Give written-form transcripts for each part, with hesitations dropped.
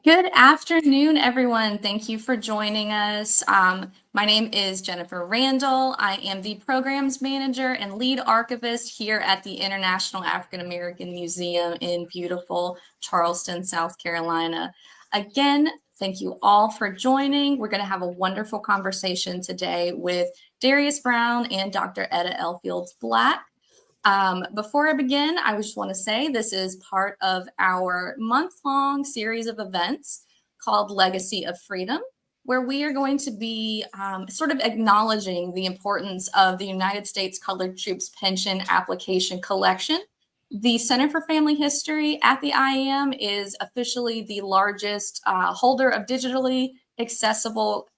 Good afternoon, everyone. Thank you for joining us. My name is Jennifer Randall. I am the programs manager and lead archivist here at the International African American Museum in beautiful Charleston, South Carolina. Again, thank you all for joining. We're going to have a wonderful conversation today with Darius Brown and Dr. Edda Fields-Black. Before I begin, I just want to say this is part of our month-long series of events called Legacy of Freedom, where we are going to be sort of acknowledging the importance of the United States Colored Troops Pension Application Collection. The Center for Family History at the IAM is officially the largest holder of digitally accessible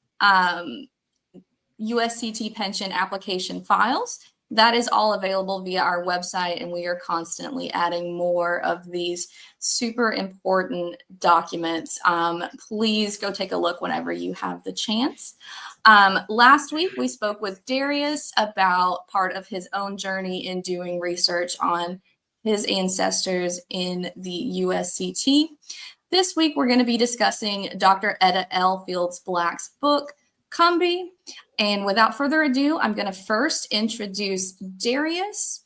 USCT pension application files. That is all available via our website, and we are constantly adding more of these super important documents. Please go take a look whenever you have the chance. Last week, we spoke with Darius about part of his own journey in doing research on his ancestors in the USCT. This week, we're going to be discussing Dr. Edda Fields-Black's book, COMBEE. And without further ado, I'm going to first introduce Darius.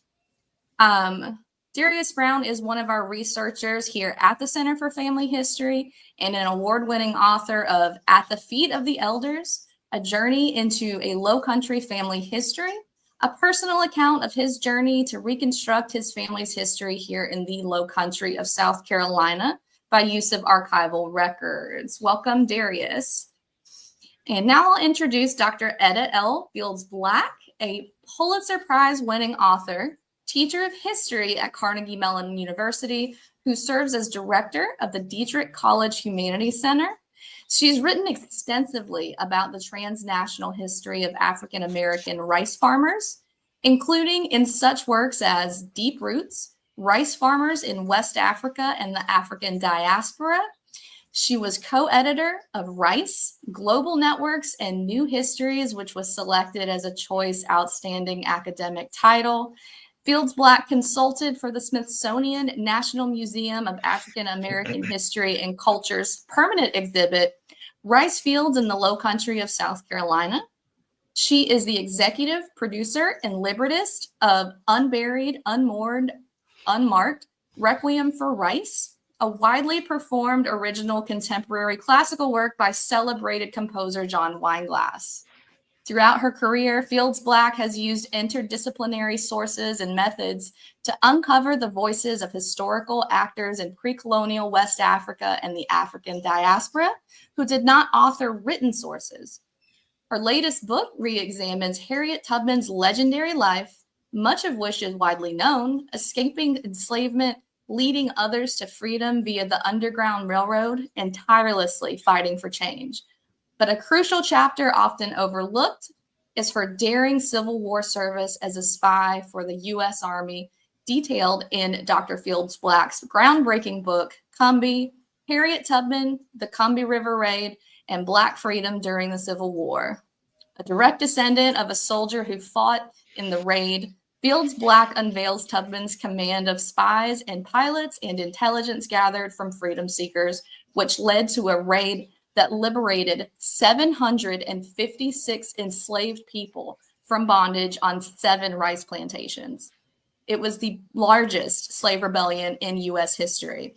Darius Brown is one of our researchers here at the Center for Family History and an award-winning author of At the Feet of the Elders, A Journey into a Low-Country Family History, a personal account of his journey to reconstruct his family's history here in the Low Country of South Carolina by use of archival records. Welcome, Darius. And now I'll introduce Dr. Edda Fields-Black, a Pulitzer Prize winning author, teacher of history at Carnegie Mellon University, who serves as director of the Dietrich College Humanities Center. She's written extensively about the transnational history of African American rice farmers, including in such works as Deep Roots, Rice Farmers in West Africa and the African Diaspora. She was co-editor of Rice, Global Networks, and New Histories, which was selected as a Choice Outstanding Academic Title. Fields-Black consulted for the Smithsonian National Museum of African American History and Culture's permanent exhibit, Rice Fields in the Low Country of South Carolina. She is the executive producer and librettist of Unburied, Unmoored, Unmarked, Requiem for Rice, a widely performed original contemporary classical work by celebrated composer John Weinglass. Throughout her career, Fields-Black has used interdisciplinary sources and methods to uncover the voices of historical actors in pre-colonial West Africa and the African diaspora who did not author written sources. Her latest book re-examines Harriet Tubman's legendary life, much of which is widely known, escaping enslavement, leading others to freedom via the Underground Railroad, and tirelessly fighting for change. But a crucial chapter often overlooked is her daring Civil War service as a spy for the U.S. Army, detailed in Dr. Fields-Black's groundbreaking book, COMBEE, Harriet Tubman, the Combahee River Raid, and Black Freedom During the Civil War. A direct descendant of a soldier who fought in the raid, Fields-Black unveils Tubman's command of spies and pilots and intelligence gathered from freedom seekers, which led to a raid that liberated 756 enslaved people from bondage on 7 rice plantations. It was the largest slave rebellion in U.S. history.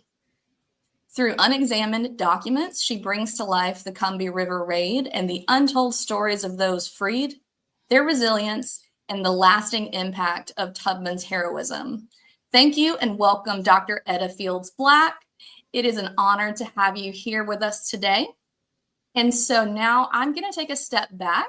Through unexamined documents, she brings to life the Combahee River Raid and the untold stories of those freed, their resilience, and the lasting impact of Tubman's heroism. Thank you and welcome, Dr. Edda Fields-Black. It is an honor to have you here with us today. And so now I'm going to take a step back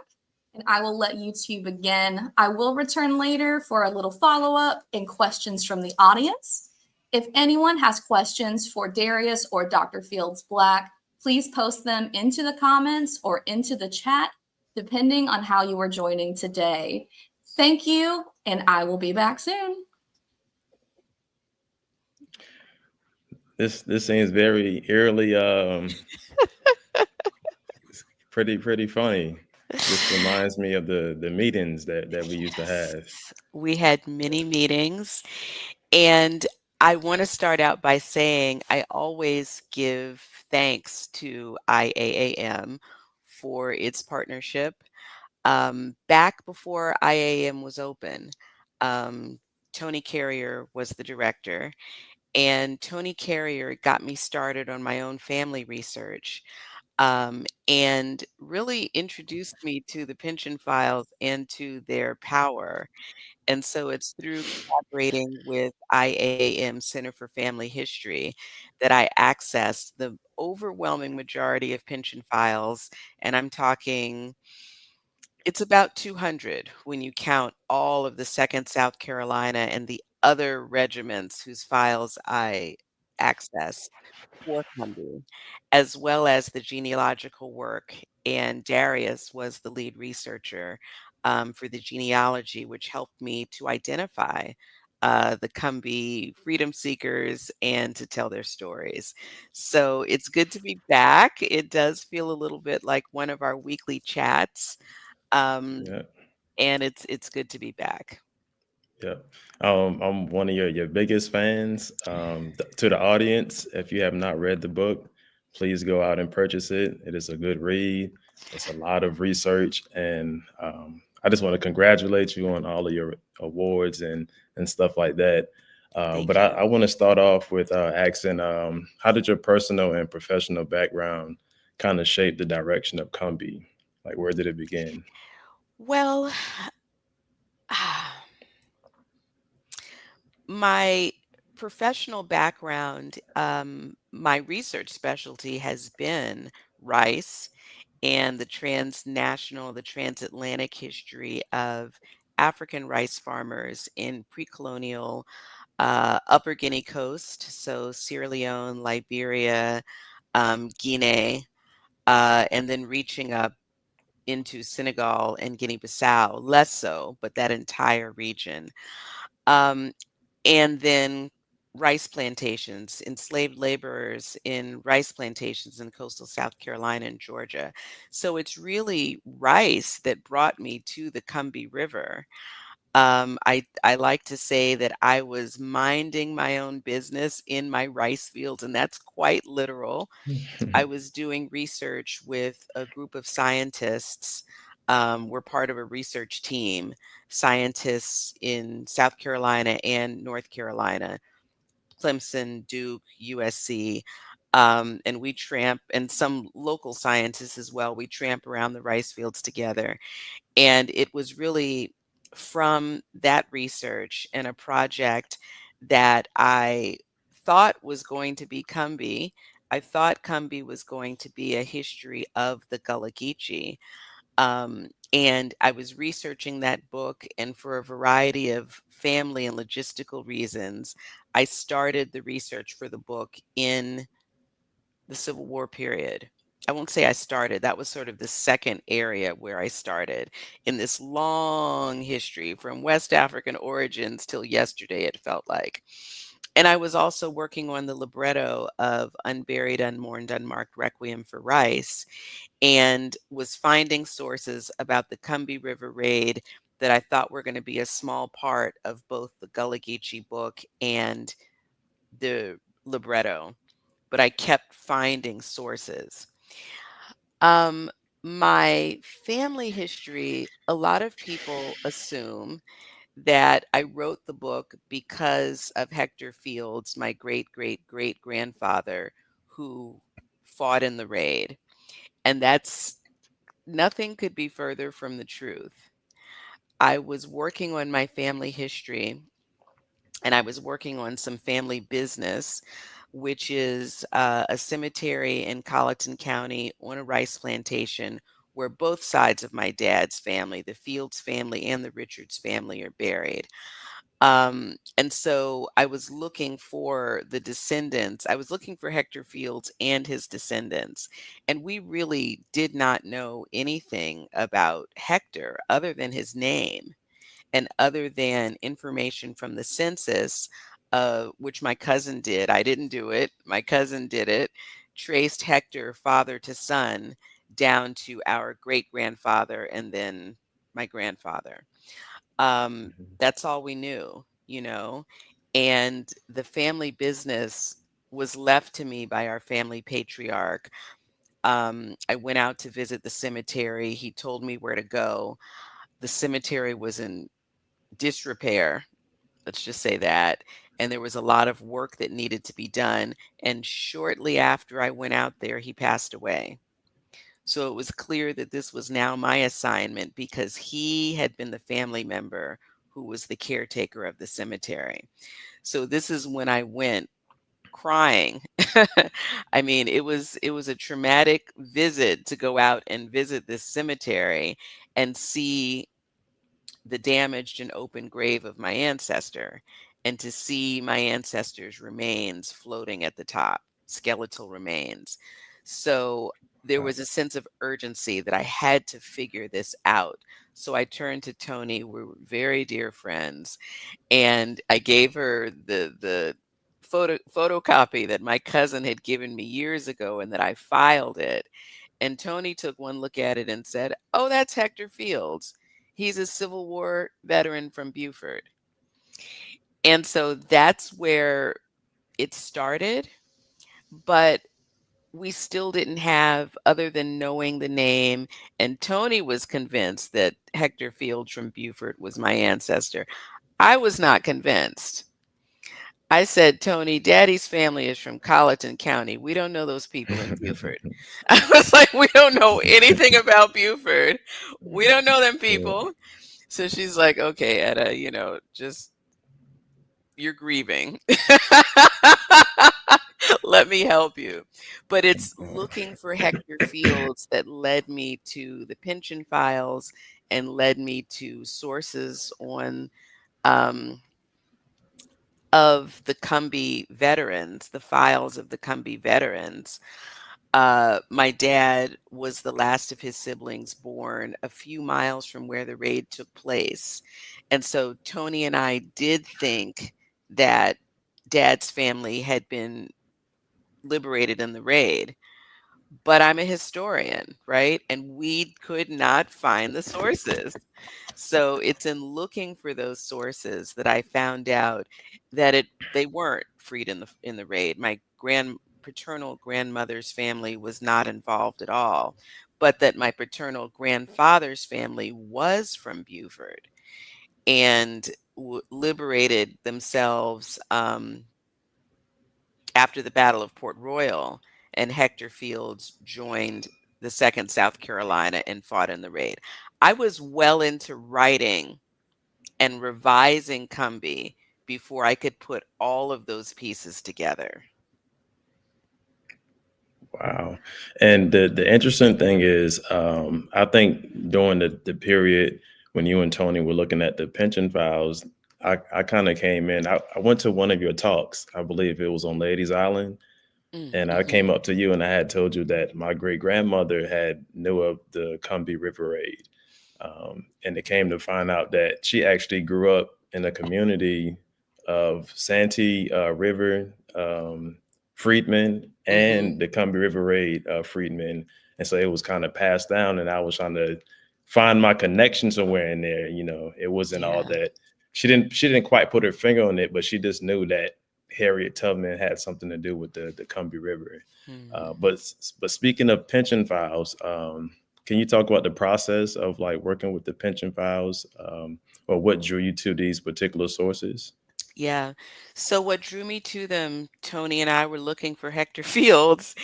and I will let you two begin. I will return later for a little follow-up and questions from the audience. If anyone has questions for Darius or Dr. Fields-Black, please post them into the comments or into the chat, depending on how you are joining today. Thank you, and I will be back soon. This seems very eerily, pretty funny. This reminds me of the meetings that we used to have. We had many meetings, and I want to start out by saying I always give thanks to IAAM for its partnership. Back before IAM was open, um, Tony Carrier was the director, and Tony Carrier got me started on my own family research, and really introduced me to the pension files and to their power. And so it's through collaborating with IAM Center for Family History that I accessed the overwhelming majority of pension files. And I'm talking, it's about 200 when you count all of the 2nd South Carolina and the other regiments whose files I accessed for COMBEE, as well as the genealogical work. And Darius was the lead researcher for the genealogy, which helped me to identify the COMBEE freedom seekers and to tell their stories. So it's good to be back. It does feel a little bit like one of our weekly chats, um, Yeah. and it's good to be back. Yeah. I'm one of your biggest fans. To the audience, if you have not read the book, please go out and purchase it. It is a good read. It's a lot of research, and I just want to congratulate you on all of your awards and stuff like that. But Thank I you. want to start off with asking, how did your personal and professional background kind of shape the direction of COMBEE? Like, where did it begin? Well, my professional background, my research specialty has been rice and the transnational, the transatlantic history of African rice farmers in pre-colonial Upper Guinea Coast, so Sierra Leone, Liberia, Guinea, and then reaching up into Senegal and Guinea-Bissau, less so, but that entire region. Um, and then rice plantations, enslaved laborers in rice plantations in coastal South Carolina and Georgia. So it's really rice that brought me to the Combahee River. I like to say that I was minding my own business in my rice fields, and that's quite literal. I was doing research with a group of scientists. We're part of a research team, scientists in South Carolina and North Carolina, Clemson, Duke, USC. And we tramp, and some local scientists as well. We tramp around the rice fields together. And it was really from that research and a project that I thought was going to be COMBEE. I thought COMBEE was going to be a history of the Gullah Geechee. And I was researching that book, and for a variety of family and logistical reasons, I started the research for the book in the Civil War period. I won't say I started. That was sort of the second area where I started in this long history from West African origins till yesterday, it felt like. And I was also working on the libretto of Unburied, Unmourned, Unmarked Requiem for Rice, and was finding sources about the Combahee River Raid that I thought were going to be a small part of both the Gullah Geechee book and the libretto, but I kept finding sources. Um, my family history, a lot of people assume that I wrote the book because of Hector Fields, my great great great grandfather, who fought in the raid. And that's nothing could be further from the truth. I was working on my family history, and I was working on some family business, which is a cemetery in Colleton County on a rice plantation where both sides of my dad's family, the Fields family and the Richards family, are buried. And so I was looking for the descendants. I was looking for Hector Fields and his descendants. And we really did not know anything about Hector other than his name and other than information from the census, which my cousin did. I didn't do it. My cousin did it, traced Hector father to son down to our great grandfather and then my grandfather. That's all we knew, you know. and the family business was left to me by our family patriarch. I went out to visit the cemetery. He told me where to go. The cemetery was in disrepair, let's just say that, and there was a lot of work that needed to be done. And shortly after I went out there, he passed away. So it was clear that this was now my assignment because he had been the family member who was the caretaker of the cemetery. So this is when I went crying. I mean, it was a traumatic visit to go out and visit this cemetery and see the damaged and open grave of my ancestor, and to see my ancestor's remains floating at the top, skeletal remains. So there was a sense of urgency that I had to figure this out. So I turned to Tony, we're very dear friends, and I gave her the photocopy that my cousin had given me years ago and that I filed it. And Tony took one look at it and said, "Oh, that's Hector Fields. He's a Civil War veteran from Beaufort." And so that's where it started. But we still didn't have, other than knowing the name, and Tony was convinced that Hector Fields from Beaufort was my ancestor. I was not convinced. I said, "Tony, Daddy's family is from Colleton County. We don't know those people in Beaufort." I was like, "We don't know anything about Beaufort. We don't know them Yeah. people." So she's like, "Okay, Etta, just you're grieving. Let me help you." But it's looking for Hector Fields that led me to the pension files and led me to sources on um, of the COMBEE veterans, the files of the COMBEE veterans. My dad was the last of his siblings born a few miles from where the raid took place. And so Tony and I did think that Dad's family had been liberated in the raid. But I'm a historian, right? And we could not find the sources. So it's in looking for those sources that I found out that they weren't freed in the raid. My paternal grandmother's family was not involved at all, but that my paternal grandfather's family was from Beaufort and liberated themselves after the Battle of Port Royal, and Hector Fields joined the 2nd South Carolina and fought in the raid. I was well into writing and revising COMBEE before I could put all of those pieces together. Wow. And the interesting thing is, I think during the period when you and Tony were looking at the pension files, I kind of came in. I went to one of your talks. I believe it was on Ladies Island. And I Mm-hmm. came up to you and I had told you that my great grandmother had knew of the Combahee River Raid. And it came to find out that she actually grew up in a community of Santee River freedmen and Mm-hmm. the Combahee River Raid freedmen. And so it was kind of passed down, and I was trying to find my connection somewhere in there. It wasn't all Yeah. that. She didn't quite put her finger on it, but she just knew that Harriet Tubman had something to do with the Combahee River. Mm-hmm. But speaking of pension files, can you talk about the process of like working with the pension files, or what drew you to these particular sources? Yeah. So what drew me to them, Tony and I were looking for Hector Fields,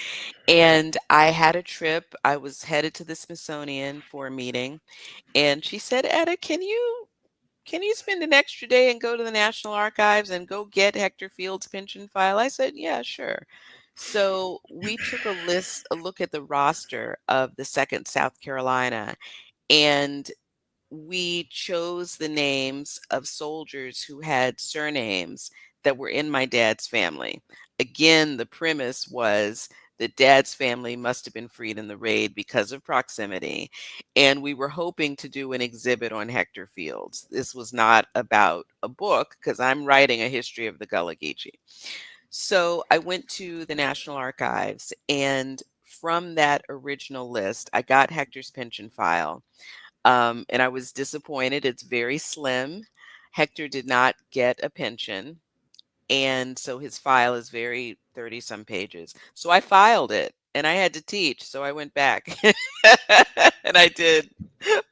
and I had a trip. I was headed to the Smithsonian for a meeting, and she said, "Etta, can you spend an extra day and go to the National Archives and go get Hector Field's pension file?" I said, "Yeah, sure." So we took a look at the roster of the 2nd South Carolina, and we chose the names of soldiers who had surnames that were in my dad's family. Again, the premise was that Dad's family must have been freed in the raid because of proximity. And we were hoping to do an exhibit on Hector Fields. This was not about a book because I'm writing a history of the Gullah Geechee. So I went to the National Archives, and from that original list, I got Hector's pension file. And I was disappointed. It's very slim. Hector did not get a pension. And so his file is very 30 some pages. So I filed it and I had to teach. So I went back and I did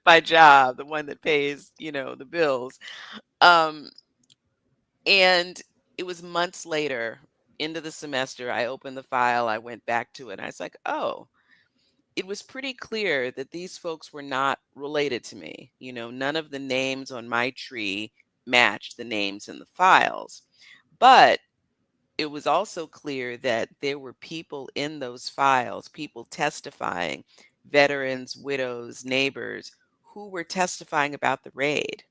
my job, the one that pays, the bills. Um, and it was months later, into the semester, I opened the file, I went back to it, and I was like, oh, it was pretty clear that these folks were not related to me. None of the names on my tree matched the names in the files. But it was also clear that there were people in those files, people testifying, veterans, widows, neighbors, who were testifying about the raid.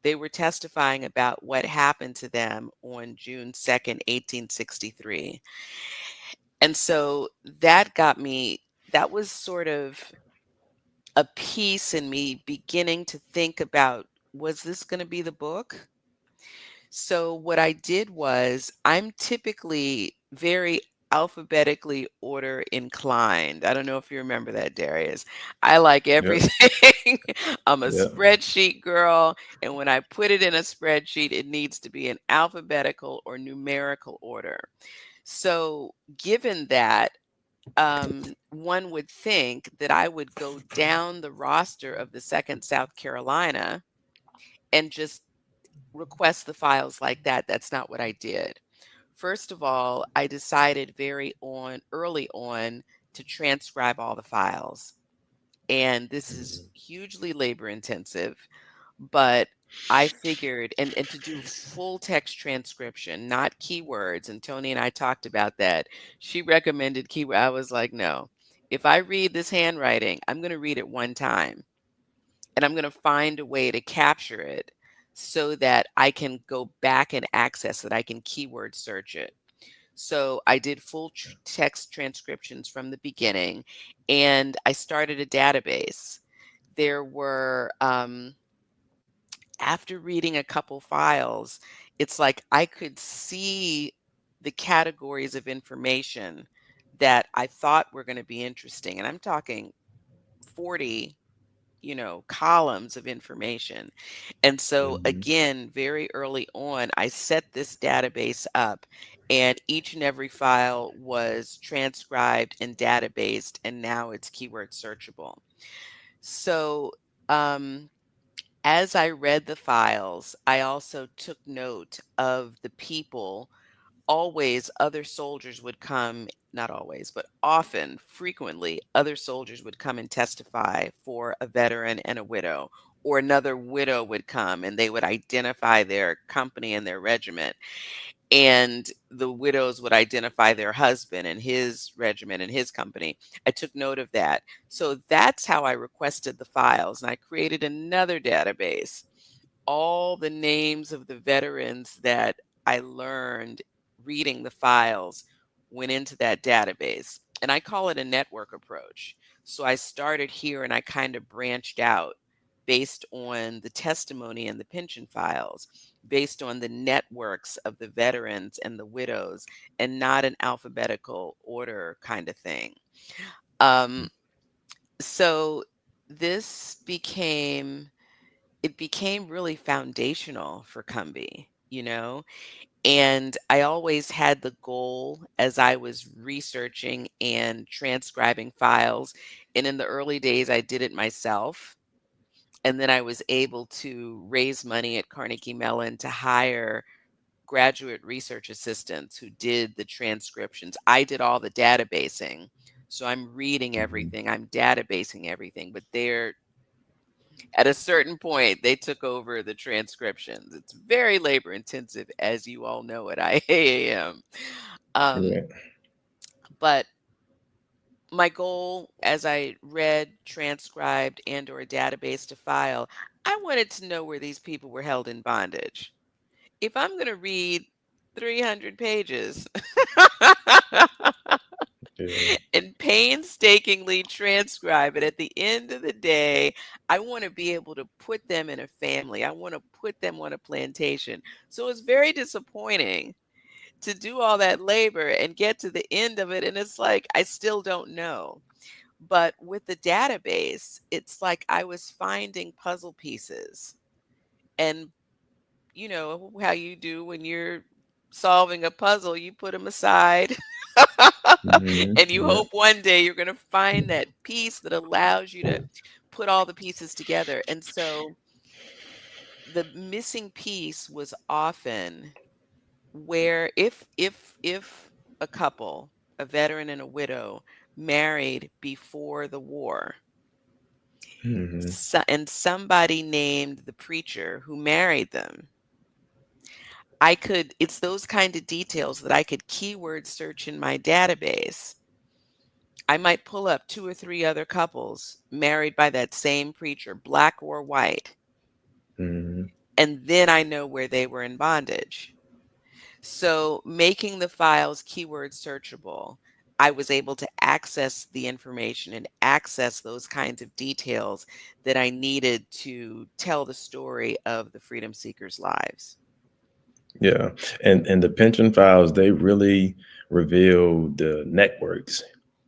They were testifying about what happened to them on June 2nd, 1863. And so that was sort of a piece in me beginning to think about, was this going to be the book? So what I did was, I'm typically very alphabetically order inclined. I don't know if you remember that, Darius. I like Yep. everything. I'm a Yep. spreadsheet girl, and when I put it in a spreadsheet, it needs to be in alphabetical or numerical order. So given that, one would think that I would go down the roster of the Second South Carolina and just request the files like that. That's not what I did. First of all, I decided very early on to transcribe all the files. And this is Mhm. hugely labor intensive, but I figured, and to do full text transcription, not keywords. And Tony and I talked about that. She recommended keyword. I was like, no, if I read this handwriting, I'm going to read it one time and I'm going to find a way to capture it so that I can go back and access it. I can keyword search it. So I did full text transcriptions from the beginning, and I started a database. There were, after reading a couple files, it's like I could see the categories of information that I thought were going to be interesting. And I'm talking 40 columns of information. And so Mhm. again, very early on, I set this database up, and each and every file was transcribed and databased, and now it's keyword searchable. So as I read the files, I also took note of the people. Always other soldiers would come, not always, but often, frequently, other soldiers would come and testify for a veteran and a widow, or another widow would come and they would identify their company and their regiment, and the widows would identify their husband and his regiment and his company. I took note of that. So that's how I requested the files, and I created another database. All the names of the veterans that I learned reading the files went into that database. And I call it a network approach. So I started here and I kind of branched out based on the testimony and the pension files, based on the networks of the veterans and the widows, and not an alphabetical order kind of thing. Um, so this became it became really foundational for COMBEE, and I always had the goal as I was researching and transcribing files. And in the early days, I did it myself. And then I was able to raise money at Carnegie Mellon to hire graduate research assistants who did the transcriptions. I did all the databasing. So I'm reading Mhm. everything, I'm databasing everything, but they're at a certain point, they took over the transcriptions. It's very labor intensive, as you all know at IAAM. Um, Right. but my goal, as I read, transcribed, and or a database to file, I wanted to know where these people were held in bondage. If I'm going to read 300 pages Yeah. and painstakingly transcribe it, at the end of the day, I want to be able to put them in a family. I want to put them on a plantation. So it's very disappointing to do all that labor and get to the end of it. And it's like, I still don't know. But with the database, it's like I was finding puzzle pieces. And you know how you do when you're solving a puzzle, you put them aside. Hmm. And you Yeah. hope one day you're going to find that piece that allows you to put all the pieces together. And so the missing piece was often where if a couple, a veteran and a widow, married before the war, Hmm. and somebody named the preacher who married them, I could it's those kind of details that I could keyword search in my database. I might pull up 2 or 3 other couples married by that same preacher, black or white, Hmm. and then I know where they were in bondage. So, making the files keyword searchable, I was able to access the information and access those kinds of details that I needed to tell the story of the freedom seekers' lives. Yeah, and the pension files, they really reveal the networks,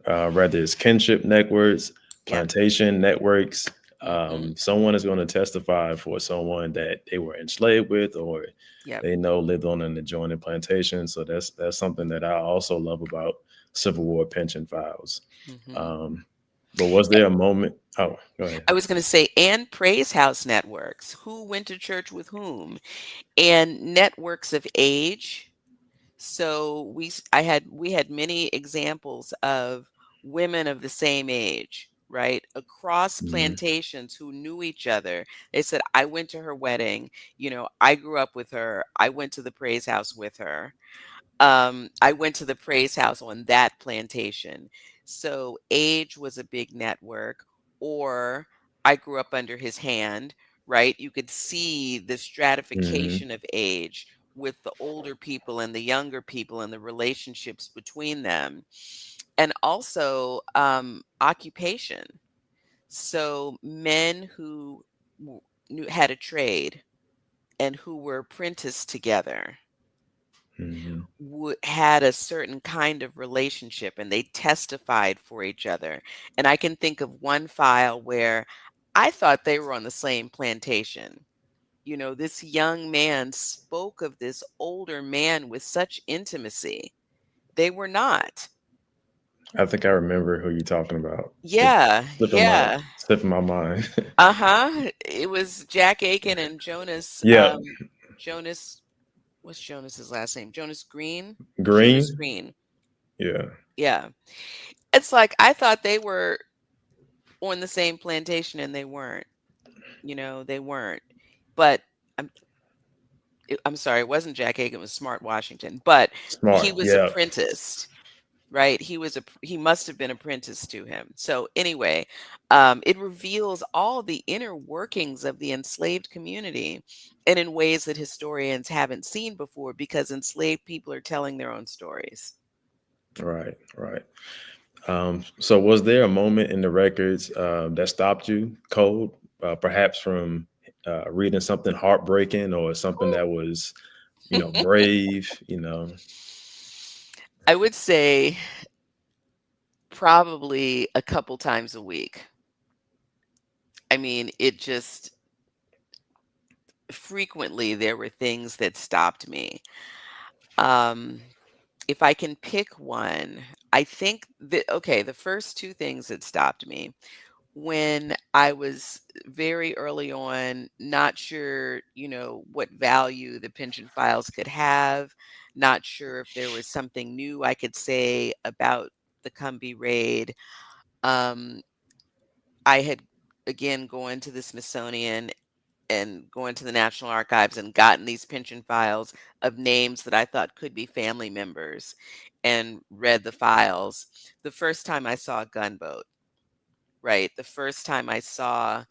whether it's kinship networks, Yep. plantation networks. Mhm. Someone is going to testify for someone that they were enslaved with, or Yep. they know lived on an adjoining plantation. So that's something that I also love about Civil War pension files. Mhm. Um, but was there a moment? Oh, go ahead. I was gonna say, and praise house networks, who went to church with whom, and networks of age. So we had many examples of women of the same age, right? Across Mhm. plantations who knew each other. They said, I went to her wedding, I grew up with her. I went to the praise house with her. I went to the praise house on that plantation. So age was a big network, or I grew up under his hand, right? You could see the Mhm. stratification of age with the older people and the younger people and the relationships between them. And also occupation. So men who had a trade and who were apprenticed together Mhm. had a certain kind of relationship, and they testified for each other. And I can think of one file where I thought they were on the same plantation. This young man spoke of this older man with such intimacy. They were not. I think I remember who you're talking about. It's Yeah, yeah. slipping my mind. Uh-huh. It was Jack Aiken and Jonas, Yeah, Jonas, what's Jonas's last name? Jonas Green? Jonas green. Green. Yeah, Yeah. It's like I thought they were on the same plantation, and they weren't. They weren't. But I'm I'm sorry, it wasn't Jack Aiken, it was Smart Washington, but he smart. was Yeah, apprenticed, right? He must have been apprenticed to him. So anyway, it reveals all the inner workings of the enslaved community, and in ways that historians haven't seen before, because enslaved people are telling their own stories. right, right. So, was there a moment in the records that stopped you cold, perhaps from reading something heartbreaking or something that was, brave? I would say probably a couple times a week. I mean, it just frequently there were things that stopped me. Um, if I can pick one, I think that, okay, the first two things that stopped me, when I was very early on, not sure, what value the pension files could have, not sure if there was something new I could say about the Combahee Raid. Um, I had again going to the Smithsonian and going to the National Archives and gotten these pension files of names that I thought could be family members, and read the files. The first time I saw a gunboat, right? The first time I saw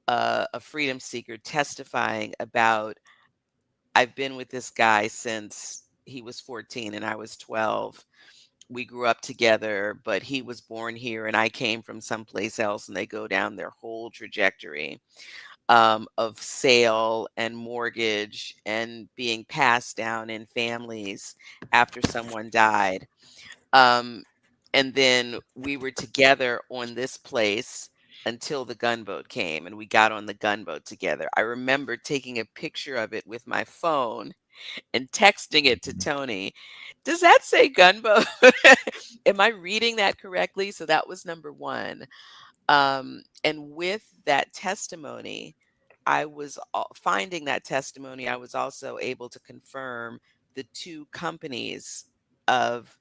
a freedom seeker testifying about, I've been with this guy since he was 14 and I was 12. We grew up together, but he was born here and I came from someplace else, and they go down their whole trajectory of sale and mortgage and being passed down in families after someone died. Um, and then we were together on this place until the gunboat came, and we got on the gunboat together. I remember taking a picture of it with my phone and texting it to Mhm. Tony. Does that say gunboat? Am I reading that correctly? So that was number one. And with that testimony, finding that testimony, I was also able to confirm the two companies of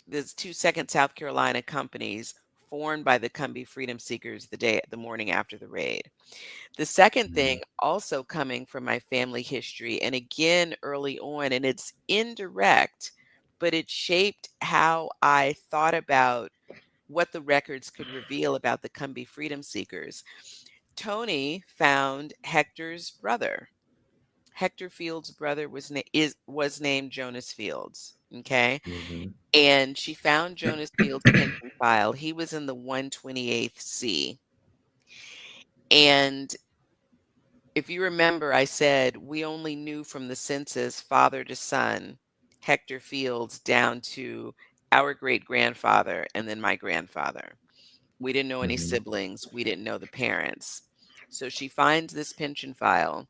there's two second South Carolina companies formed by the Combahee Freedom Seekers the morning after the raid. The second thing Mhm. also coming from my family history, and again early on, and it's indirect, but it shaped how I thought about what the records could reveal about the Combahee Freedom Seekers. Tony found Hector's brother. Hector Fields' brother was named Jonas Fields. Okay. Mhm. And she found Jonas Fields' pension file. He was in the 128th C. And if you remember, I said we only knew from the census father to son, Hector Fields down to our great grandfather and then my grandfather. We didn't know any Mhm. siblings. We didn't know the parents. So she finds this pension file.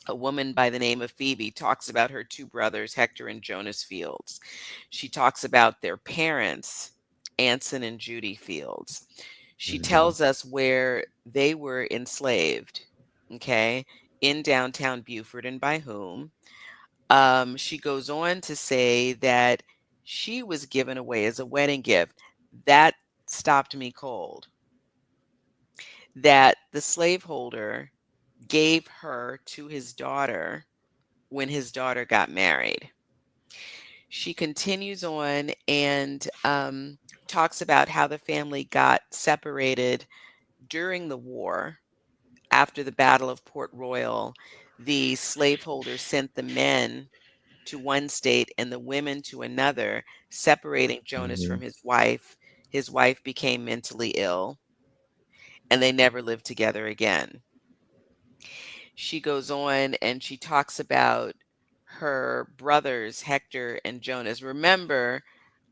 A woman by the name of Phoebe talks about her two brothers, Hector and Jonas Fields. She talks about their parents, Anson and Judy Fields. She Mhm. tells us where they were enslaved, okay, in downtown Beaufort and by whom. She goes on to say that she was given away as a wedding gift. That stopped me cold. That the slaveholder gave her to his daughter when his daughter got married. She continues on and talks about how the family got separated during the war. After the Battle of Port Royal, the slaveholders sent the men to one state and the women to another, separating Jonas from Mhm. his wife. His wife became mentally ill, and they never lived together again. She goes on and she talks about her brothers, Hector and Jonas. Remember,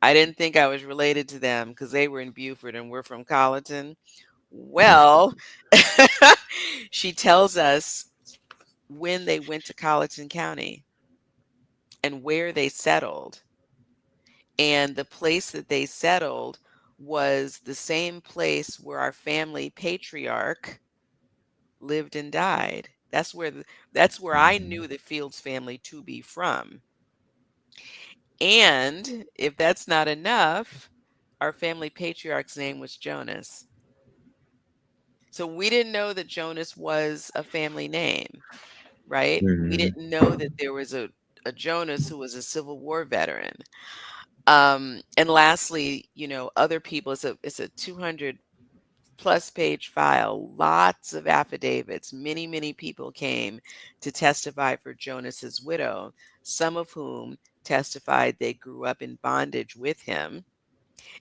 I didn't think I was related to them because they were in Beaufort and we're from Colleton. Well, she tells us when they went to Colleton County and where they settled. And the place that they settled was the same place where our family patriarch lived and died. That's where I Mhm. knew the Fields family to be from. And if that's not enough, our family patriarch's name was Jonas. So we didn't know that Jonas was a family name, right? We Mhm. didn't know that there was a Jonas who was a Civil War veteran. And lastly, other people, it's a 200 plus page file, lots of affidavits. Many, many people came to testify for Jonas's widow, some of whom testified they grew up in bondage with him.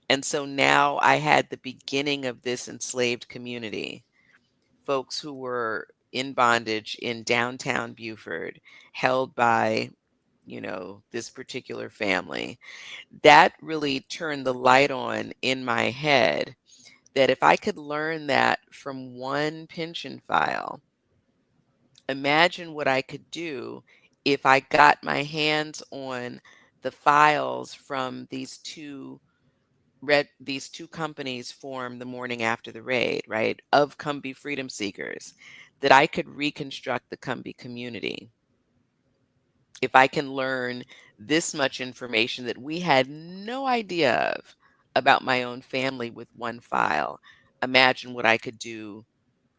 And so now I had the beginning of this enslaved community, folks who were in bondage in downtown Beaufort, held by, this particular family. That really turned the light on in my head that if I could learn that from one pension file, imagine what I could do if I got my hands on the files from these two companies formed the morning after the raid, right? Of Combee Freedom Seekers, that I could reconstruct the Combee community. If I can learn this much information that we had no idea of about my own family with one file, imagine what I could do,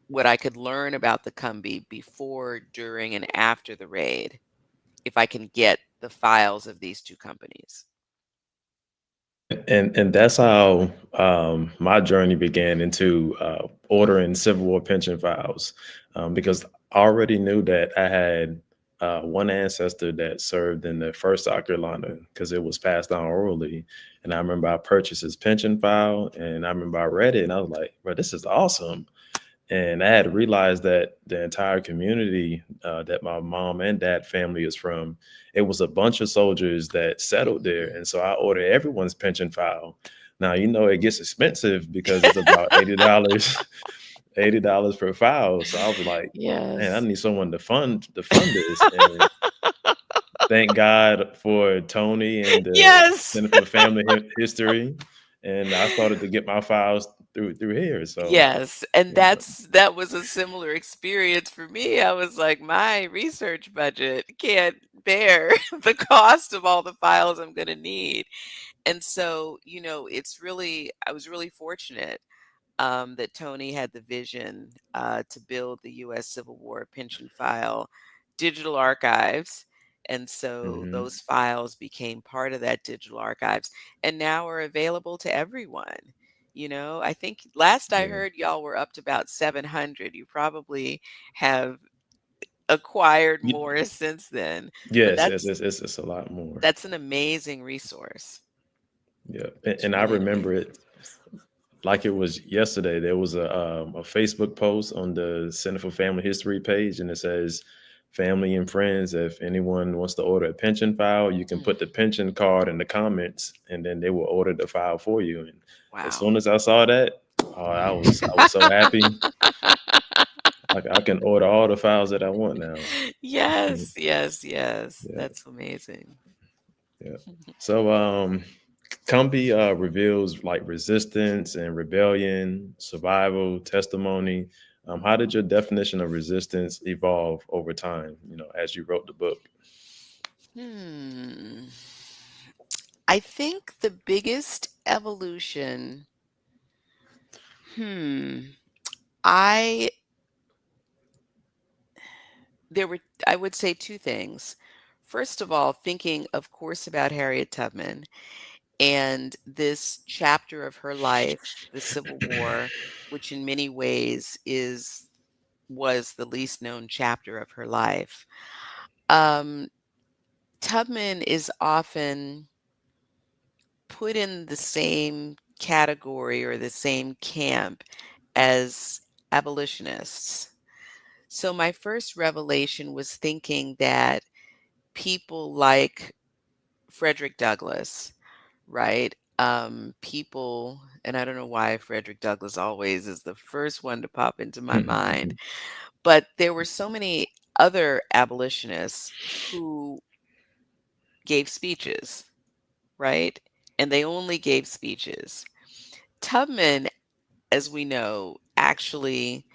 what I could learn about the Combee before, during, and after the raid if I can get the files of these two companies. And that's how my journey began into ordering Civil War pension files, because I already knew that I had one ancestor that served in the first South Carolina because it was passed down orally. And I remember I purchased his pension file, and I remember I read it, and I was like, "Bro, this is awesome." And I had realized that the entire community that my mom and dad family is from, it was a bunch of soldiers that settled there. And so I ordered everyone's pension file. Now, it gets expensive because it's about $80 $80 per file. So I was like, man, I Yes. need someone to fund this. And thank God for Tony and the Yes. Center for Family History. And I started to get my files through here. So Yes, and yeah. that was a similar experience for me. I was like, my research budget can't bear the cost of all the files I'm going to need. And so, I was really fortunate that Tony had the vision to build the U.S. Civil War pension file digital archives. And so Mhm. those files became part of that digital archives and now are available to everyone. I think last I Yeah. heard y'all were up to about 700. You probably have acquired Ye- more since then, but Yes, that's it's a lot more. that's an amazing resource. Yeah. It's And I really an remember amazing it resource. like it was yesterday. There was a Facebook post on the Center for Family History page, and it says, "Family and friends, if anyone wants to order a pension file, you can put the pension card in the comments, and then they will order the file for you." And as Wow. soon as I saw that, oh, I was so happy. Like I can order all the files that I want now. Yes, yes, yes. Yeah, That's amazing. yeah. So, Combee reveals like resistance and rebellion, survival, testimony. How did your definition of resistance evolve over time? As you wrote the book. Hmm. I think the biggest evolution, hmm, I there were I would say two things. First of all, thinking of course about Harriet Tubman and this chapter of her life, the Civil War, which in many ways is was the least known chapter of her life. Um, Tubman is often put in the same category or the same camp as abolitionists. So my first revelation was thinking that people like Frederick Douglass, right? People, and I don't know why Frederick Douglass always is the first one to pop into my mind, but there were so many other abolitionists who gave speeches, right? And they only gave speeches. Tubman, as we know, actually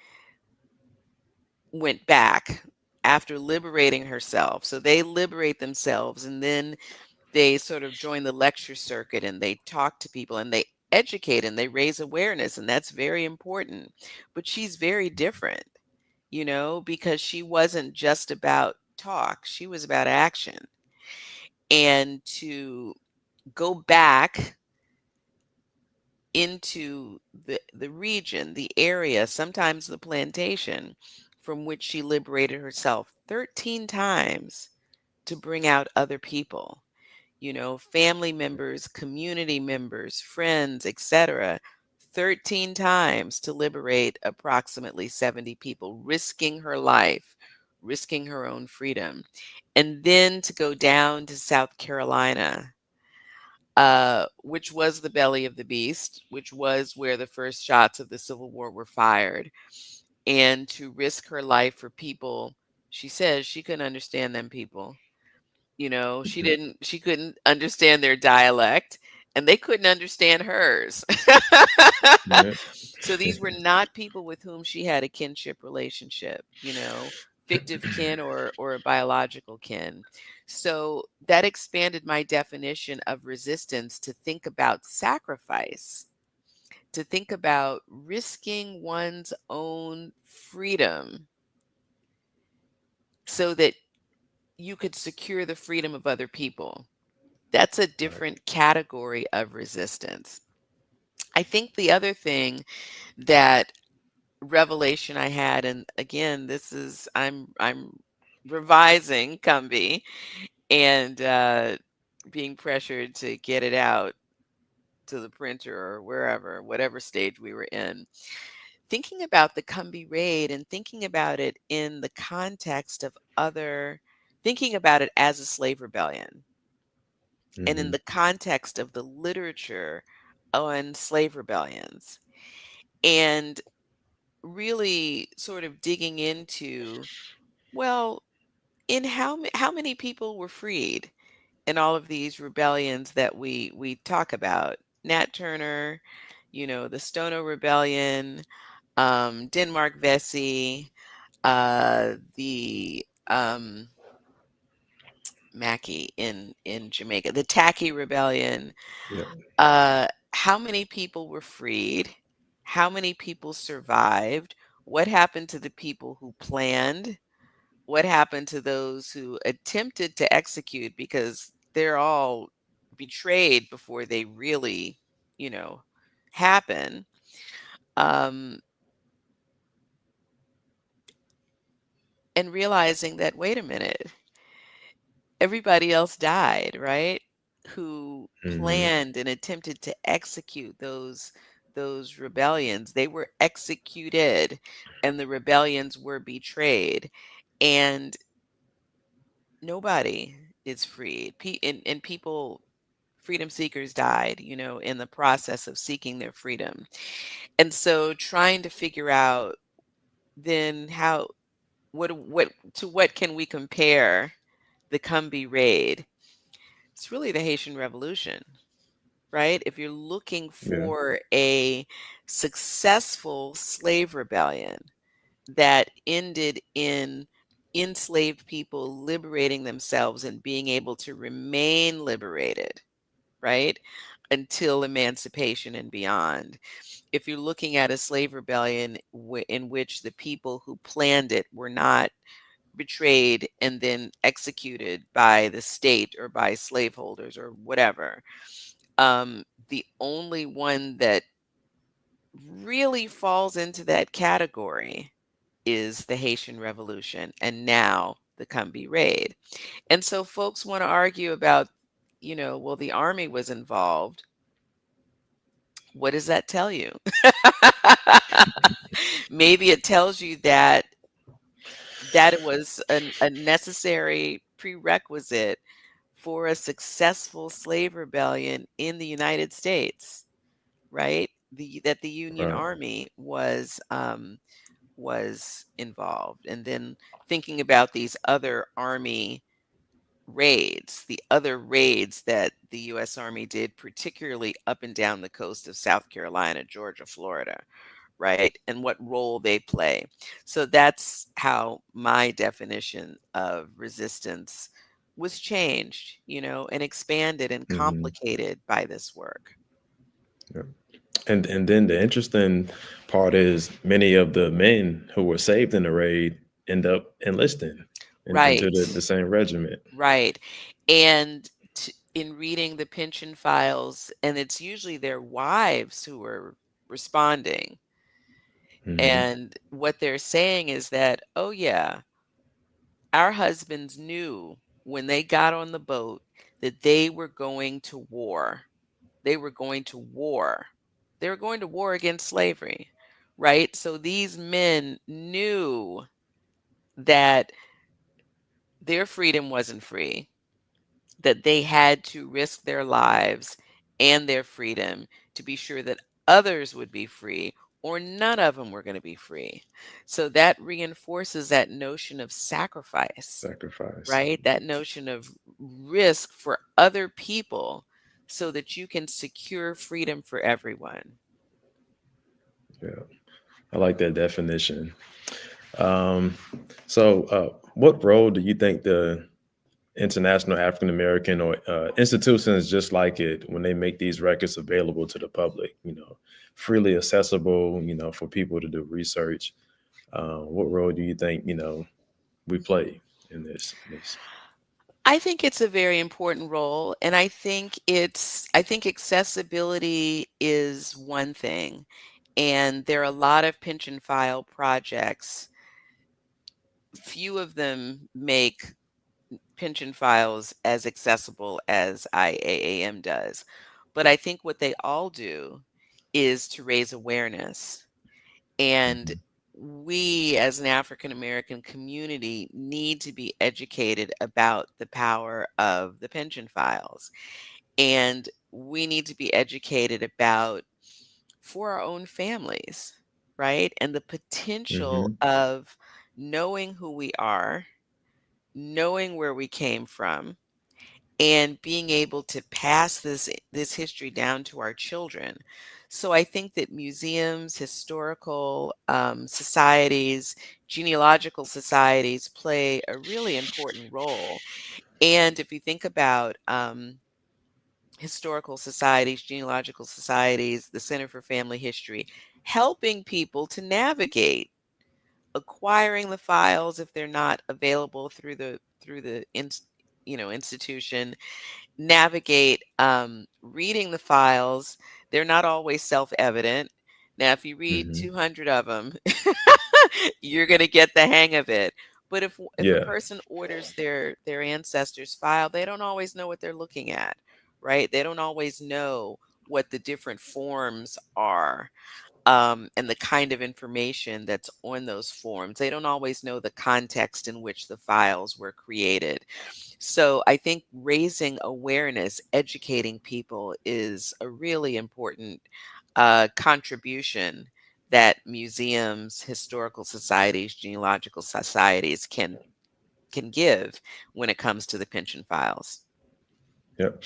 went back after liberating herself. So they liberate themselves and then they sort of join the lecture circuit and they talk to people and they educate and they raise awareness. And that's very important. But she's very different, because she wasn't just about talk, she was about action. And to go back into the region, the area, sometimes the plantation from which she liberated herself 13 times to bring out other people, family members, community members, friends, etc. 13 times to liberate approximately 70 people, risking her life, risking her own freedom. And then to go down to South Carolina, which was the belly of the beast, which was where the first shots of the Civil War were fired, and to risk her life for people. She says she couldn't understand them people. She couldn't understand their dialect, and they couldn't understand hers. Yeah. So these were not people with whom she had a kinship relationship, fictive kin or a biological kin. So that expanded my definition of resistance to think about sacrifice, to think about risking one's own freedom so that you could secure the freedom of other people. That's a Right. different category of resistance. I think the other thing that revelation I had, and again, this is I'm revising COMBEE and being pressured to get it out to the printer or wherever, whatever stage we were in. Thinking about the Combahee Raid and thinking about it in the context of thinking about it as a slave rebellion and in Hmm. the context of the literature on slave rebellions. And really sort of digging into, well, in how many people were freed in all of these rebellions that we talk about? Nat Turner, the Stono Rebellion, Denmark Vesey, the Mackey in Jamaica, the Tacky Rebellion. Yeah. How many people were freed? How many people survived? What happened to the people who planned? What happened to those who attempted to execute, because they're all betrayed before they really, you know, happen? Um, and realizing that, wait a minute, everybody else died, right? Who Hmm. planned and attempted to execute those rebellions. They were executed and the rebellions were betrayed. And nobody is freed. And people, freedom seekers died, in the process of seeking their freedom. And so trying to figure out then what can we compare the Combahee Raid? It's really the Haitian Revolution, right? If you're looking Yeah. for a successful slave rebellion that ended in enslaved people liberating themselves and being able to remain liberated, right? Until emancipation and beyond. If you're looking at a slave rebellion in which the people who planned it were not betrayed and then executed by the state or by slaveholders or whatever, the only one that really falls into that category is the Haitian Revolution and now the Combahee Raid. And so folks want to argue about, well, the army was involved. What does that tell you? Maybe it tells you that it was a necessary prerequisite for a successful slave rebellion in the United States, right? That the Union Right. Army was involved. And then thinking about these other army raids, the other raids that the US Army did, particularly up and down the coast of South Carolina, Georgia, Florida, right? And what role they play. So that's how my definition of resistance was changed, and expanded and Hmm. complicated by this work. Yeah. And then the interesting part is many of the men who were saved in the raid end up enlisting into Right, the same regiment. right. And in reading the pension files, and it's usually their wives who are responding. Hmm. And what they're saying is that, oh, yeah, our husbands knew when they got on the boat that they were going to war. They were going to war. They were going to war against slavery, right? So these men knew that their freedom wasn't free, that they had to risk their lives and their freedom to be sure that others would be free, or none of them were going to be free. So that reinforces that notion of sacrifice, Sacrifice. right? That notion of risk for other people so that you can secure freedom for everyone. Yeah, I like that definition. Um, so, what role do you think the international African American or institutions just like it when they make these records available to the public? Freely accessible. For people to do research. What role do you think we play in this? I think it's a very important role, and I think accessibility is one thing, and there are a lot of pension file projects. Few of them make pension files as accessible as IAAM does. But I think what they all do is to raise awareness. And Mhm. we, as an African American community, need to be educated about the power of the pension files. And we need to be educated about, for our own families, right? And the potential Hmm. of knowing who we are, knowing where we came from, and being able to pass this history down to our children. So I think that museums, historical societies, genealogical societies play a really important role. And if you think about historical societies, genealogical societies, the Center for Family History, helping people to navigate acquiring the files if they're not available through the institution, navigate reading the files. They're not always self-evident. Now, if you read Hmm. 200 of them, you're going to get the hang of it. But if a Yeah. person orders their ancestors' file, they don't always know what they're looking at, right? They don't always know what the different forms are, and the kind of information that's on those forms. They don't always know the context in which the files were created. So I think raising awareness, educating people is a really important contribution that museums, historical societies, genealogical societies can give when it comes to the pension files. Yep.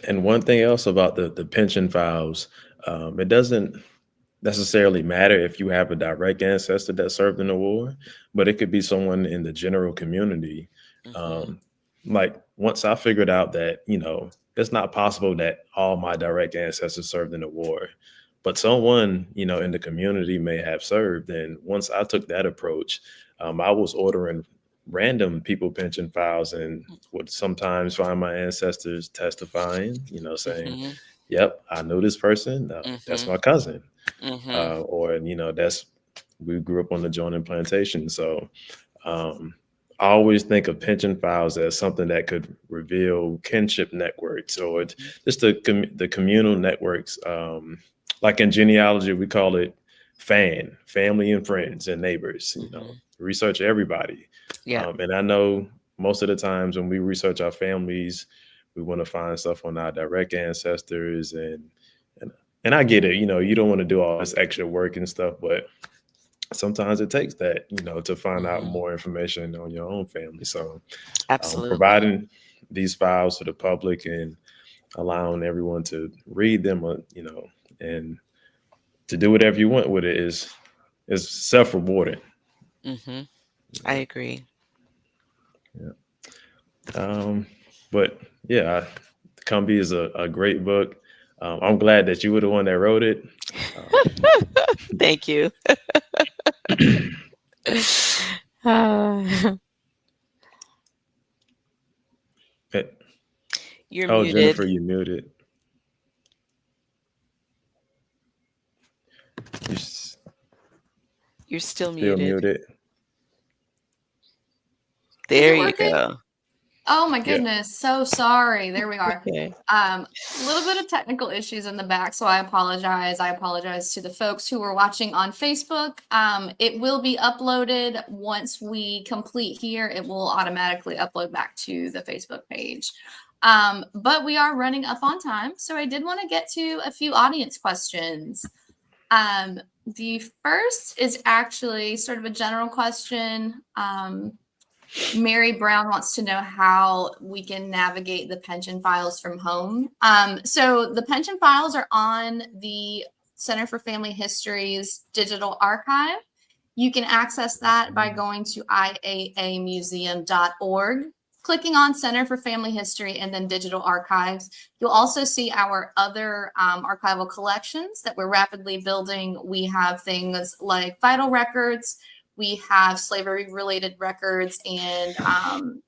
And one thing else about the pension files, it doesn't necessarily matter if you have a direct ancestor that served in the war, but it could be someone in the general community. Hmm. Um, like once I figured out that, it's not possible that all my direct ancestors served in the war, but someone, in the community may have served. And once I took that approach, I was ordering random people pension files and would sometimes find my ancestors testifying, saying, Hmm. yep, I know this person. That's Hmm. my cousin. Hmm. Or that's we grew up on the joining plantation. So um, I always think of pension files as something that could reveal kinship networks or just the communal networks. Like in genealogy, we call it family and friends and neighbors. Hmm. Research everybody. Yeah. And I know most of the times when we research our families, we want to find stuff on our direct ancestors and and I get it, you don't want to do all this extra work and stuff, but sometimes it takes that, to find out Hmm. more information on your own family. So Absolutely. providing these files to the public and allowing everyone to read them, and to do whatever you want with it is self-rewarding. Hmm. I agree. Yeah. But yeah, Combee is a great book. I'm glad that you were the one that wrote it. Um, Thank you. Uh, eh, you're oh, muted. Jennifer, you muted. You're You're still still muted. muted. Is There it you working? go. Oh my Yeah. goodness, so sorry. There we are. Okay. A little bit of technical issues in the back, so I apologize. I apologize to the folks who were watching on Facebook. It will be uploaded once we complete here. It will automatically upload back to the Facebook page. But we are running up on time, so I did want to get to a few audience questions. The first is actually sort of a general question. Mary Brown wants to know how we can navigate the pension files from home. So the pension files are on the Center for Family History's digital archive. You can access that by going to iaamuseum.org, clicking on Center for Family History, and then Digital Archives. You'll also see our other archival collections that we're rapidly building. We have things like vital records, we have slavery-related records, and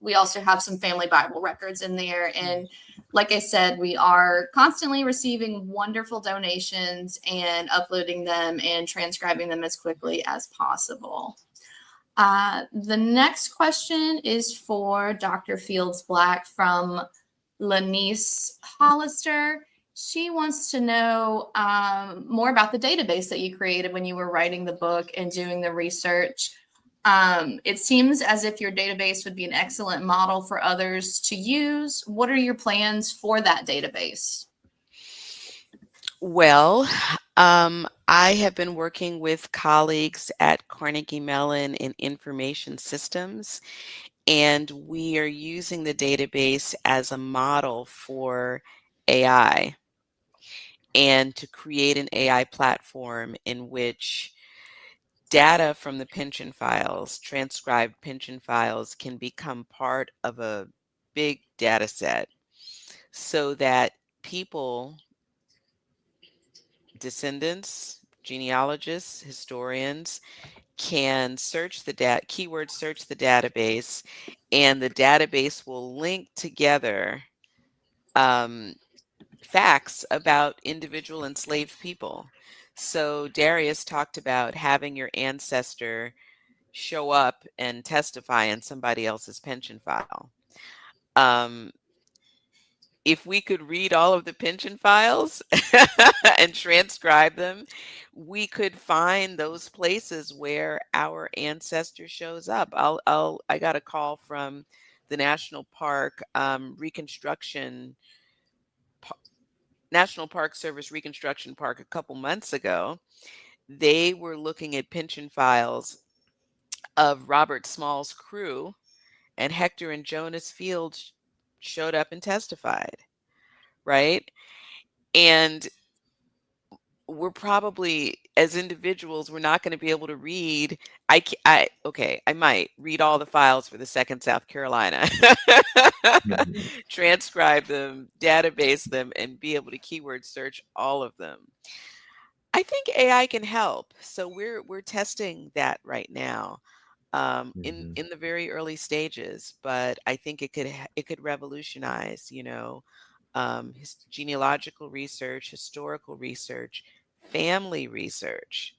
we also have some family Bible records in there. And like I said, we are constantly receiving wonderful donations and uploading them and transcribing them as quickly as possible. The next question is for Dr. Fields-Black from Lanice Hollister. She wants to know more about the database that you created when you were writing the book and doing the research. It seems as if your database would be an excellent model for others to use. What are your plans for that database? Well, I have been working with colleagues at Carnegie Mellon in information systems, and we are using the database as a model for AI and to create an AI platform in which data from the pension files, transcribed pension files, can become part of a big data set so that people, descendants, genealogists, historians, can search the keyword search the database, and the database will link together um, facts about individual enslaved people. So Darius talked about having your ancestor show up and testify in somebody else's pension file. Um, if we could read all of the pension files and transcribe them, we could find those places where our ancestor shows up. I got a call from the National Park National Park Service Reconstruction Park a couple months ago. They were looking at pension files of Robert Small's crew, and Hector and Jonas Fields showed up and testified, right? And we're probably, as individuals, we're not going to be able to read. Okay, I might read all the files for the Second South Carolina, Mhm. transcribe them, database them, and be able to keyword search all of them. I think AI can help. So we're testing that right now, Mhm. in the very early stages. But I think it could revolutionize, genealogical research, historical research, family research.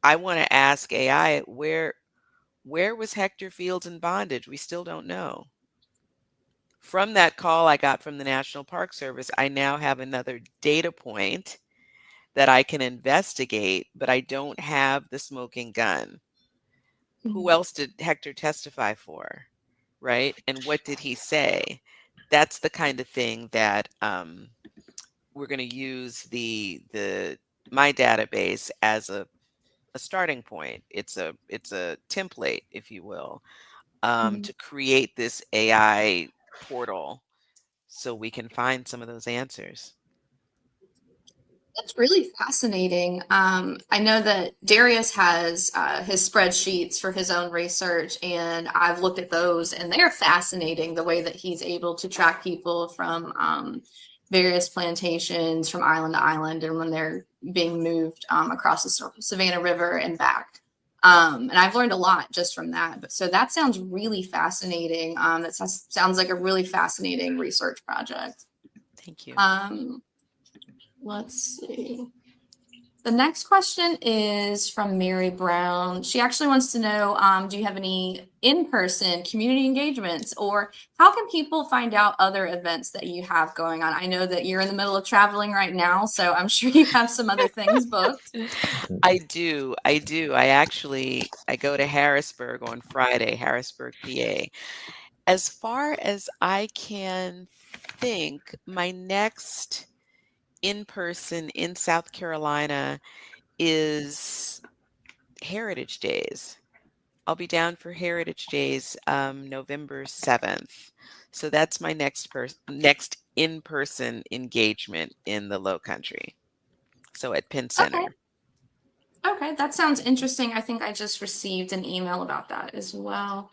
I want to ask AI, where was Hector Fields in bondage? We still don't know. From that call I got from the National Park Service, I now have another data point that I can investigate, but I don't have the smoking gun. Who else did Hector testify for? Right? And what did he say? That's the kind of thing that we're going to use the my database as a starting point. It's a template, if you will, to create this AI portal so we can find some of those answers. That's really fascinating. I know that Darius has his spreadsheets for his own research, and I've looked at those, and they're fascinating the way that he's able to track people from various plantations from island to island and when they're being moved across the Savannah River and back. And I've learned a lot just from that. But so that sounds really fascinating. That sounds like a really fascinating research project. Thank you. Let's see. The next question is from Mary Brown. She actually wants to know, do you have any in-person community engagements, or how can people find out other events that you have going on? I know that you're in the middle of traveling right now, so I'm sure you have some other things booked. I do. I go to Harrisburg on Friday, Harrisburg, PA. As far as I can think, my next in-person in South Carolina is Heritage Days. I'll be down for Heritage Days, November 7th. So that's my next in-person engagement in the Low Country. So at Penn Okay. Center. Okay, that sounds interesting. I think I just received an email about that as well.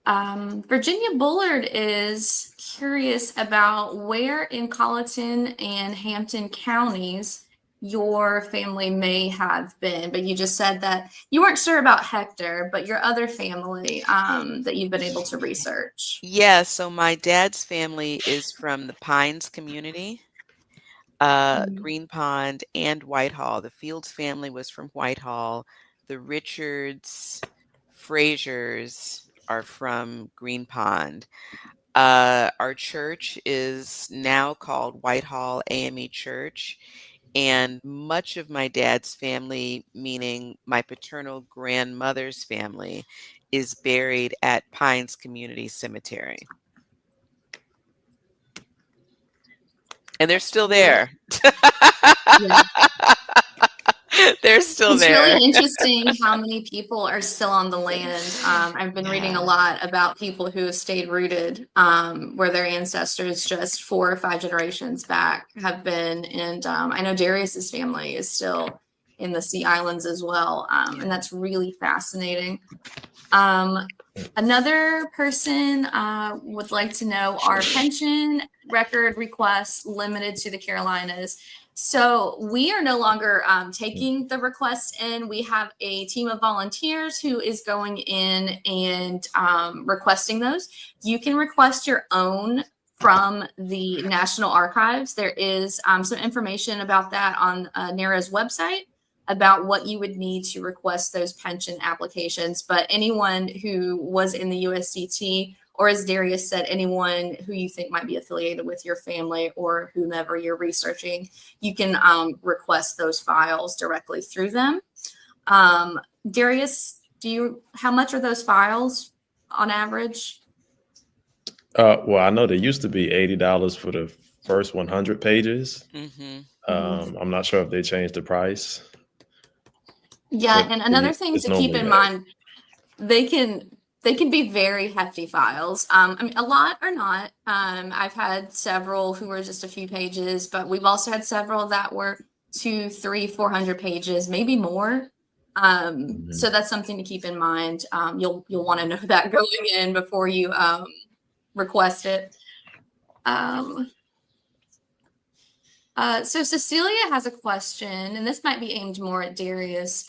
Virginia Bullard is curious about where in Colleton and Hampton counties your family may have been, but you just said that you weren't sure about Hector, but your other family that you've been able to research. Yeah, so my dad's family is from the Pines community, Green Pond, and Whitehall. The Fields family was from Whitehall. The Richards, Frasers are from Green Pond. Our church is now called Whitehall AME Church, and much of my dad's family, meaning my paternal grandmother's family, is buried at Pines Community Cemetery. And they're still Really? there. Yeah. They're still It's there. really interesting how many people are still on the land. I've been reading a lot about people who have stayed rooted, where their ancestors just 4 or 5 generations back have been. And I know Darius's family is still in the Sea Islands as well. And that's really fascinating. Another person would like to know, are pension record requests limited to the Carolinas? So we are no longer taking the requests in. We have a team of volunteers who is going in and requesting those. You can request your own from the National Archives. There is some information about that on NARA's website about what you would need to request those pension applications. But anyone who was in the USCT, or as Darius said, anyone who you think might be affiliated with your family or whomever you're researching, you can request those files directly through them. Darius, how much are those files on average? Well, I know there used to be $80 for the first 100 pages. I'm not sure if they changed the price. Yeah, but and another thing it's to keep normally in that. mind, they can be very hefty files. I mean, a lot are not. I've had several who were just a few pages, but we've also had several that were 200, 300, 400 pages, maybe more. So that's something to keep in mind. You'll want to know that going in before you request it. So Cecilia has a question, and this might be aimed more at Darius.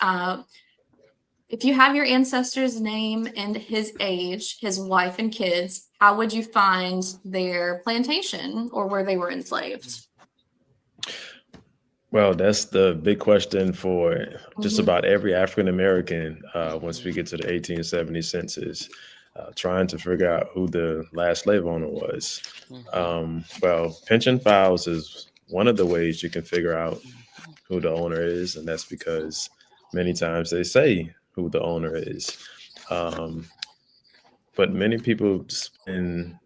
If you have your ancestor's name and his age, his wife and kids, how would you find their plantation or where they were enslaved? Well, that's the big question for just about every African American once we get to the 1870 census, trying to figure out who the last slave owner was. Well, pension files is one of the ways you can figure out who the owner is, and that's because many times they say who the owner is. But many people spend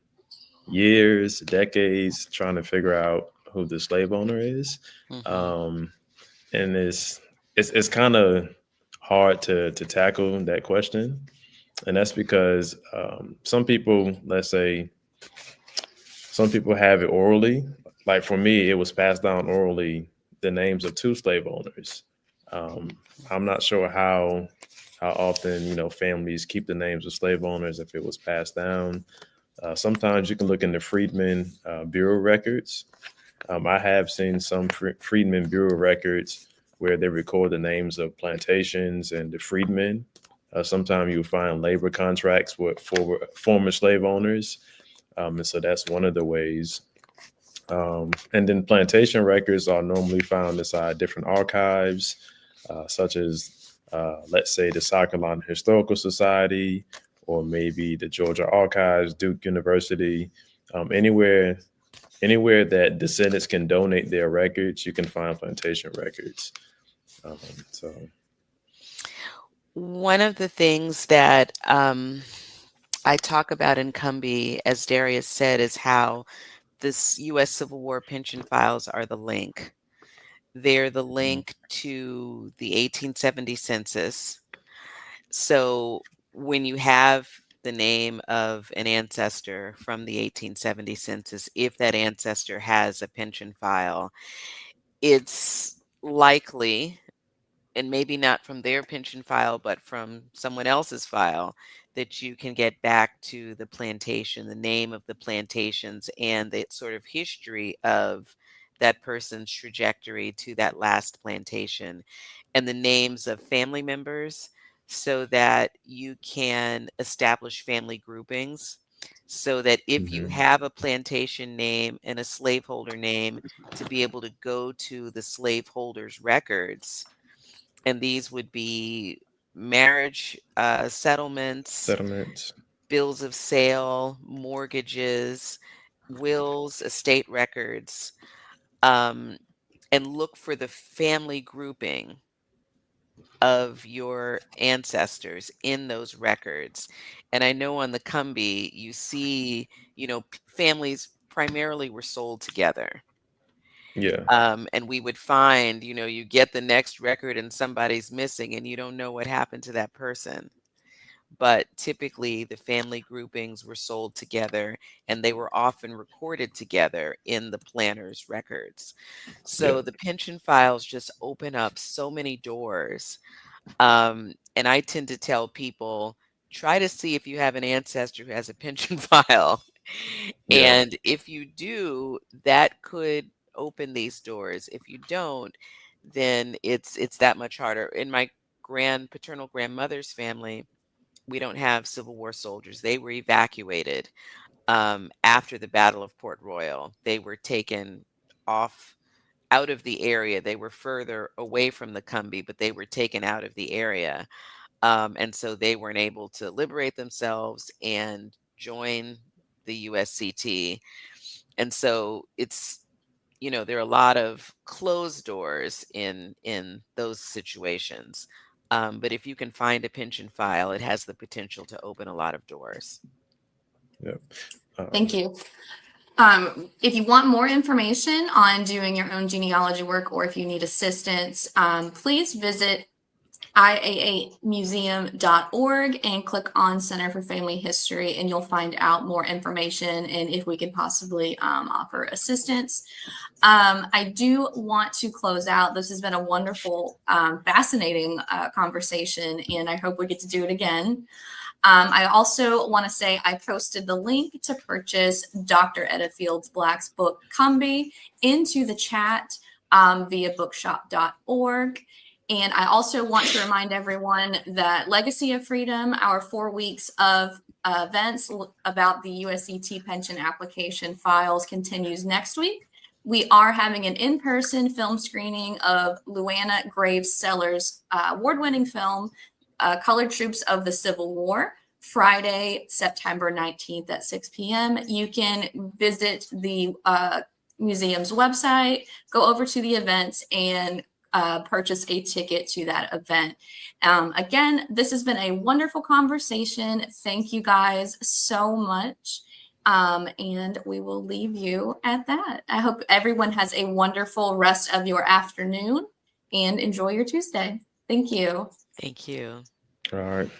years, decades trying to figure out who the slave owner is. And it's kind of hard to tackle that question. And that's because some people, let's say, some people have it orally. Like for me, it was passed down orally, the names of 2 slave owners. I'm not sure how often, families keep the names of slave owners if it was passed down. Sometimes you can look in the Freedmen Bureau records. I have seen some Freedmen Bureau records where they record the names of plantations and the freedmen. Sometimes you'll find labor contracts with former slave owners. And so that's one of the ways. And then plantation records are normally found inside different archives, such as, let's say, the South Carolina Historical Society, or maybe the Georgia Archives, Duke University, anywhere that descendants can donate their records, you can find plantation records. So One of the things that I talk about in COMBEE, as Darius said, is how this U.S. Civil War pension files are the link. They're the link to the 1870 census. So when you have the name of an ancestor from the 1870 census, if that ancestor has a pension file, it's likely, and maybe not from their pension file, but from someone else's file, that you can get back to the plantation, the name of the plantations, and the sort of history of that person's trajectory to that last plantation, and the names of family members, so that you can establish family groupings. So that if you have a plantation name and a slaveholder name, to be able to go to the slaveholder's records, and these would be marriage settlements, bills of sale, mortgages, wills, estate records, and look for the family grouping of your ancestors in those records. And I know on the COMBEE, you see, families primarily were sold together. Yeah. And we would find, you get the next record and somebody's missing and you don't know what happened to that person. But typically the family groupings were sold together and they were often recorded together in the planner's records. Yeah. So the pension files just open up so many doors. And I tend to tell people, try to see if you have an ancestor who has a pension file. Yeah. And if you do, that could open these doors. If you don't, then it's that much harder. In my paternal grandmother's family, we don't have Civil War soldiers. They were evacuated after the Battle of Port Royal. They were taken off out of the area. They were further away from the Combahee, but they were taken out of the area. And so they weren't able to liberate themselves and join the USCT. And so there are a lot of closed doors in those situations. But if you can find a pension file, it has the potential to open a lot of doors. Yeah. Thank you. If you want more information on doing your own genealogy work, or if you need assistance, please visit iaamuseum.org and click on Center for Family History, and you'll find out more information and if we can possibly offer assistance. I do want to close out. This has been a wonderful, fascinating conversation, and I hope we get to do it again. I also want to say I posted the link to purchase Dr. Edda Fields-Black's book, COMBEE, into the chat via bookshop.org. And I also want to remind everyone that Legacy of Freedom, our 4 weeks of events about the USCT pension application files, continues next week. We are having an in-person film screening of Luana Graves Sellers' award-winning film, Colored Troops of the Civil War, Friday, September 19th at 6 p.m. You can visit the museum's website, go over to the events, and purchase a ticket to that event. Again, this has been a wonderful conversation. Thank you guys so much. And we will leave you at that. I hope everyone has a wonderful rest of your afternoon and enjoy your Tuesday. Thank you. Thank you. All right.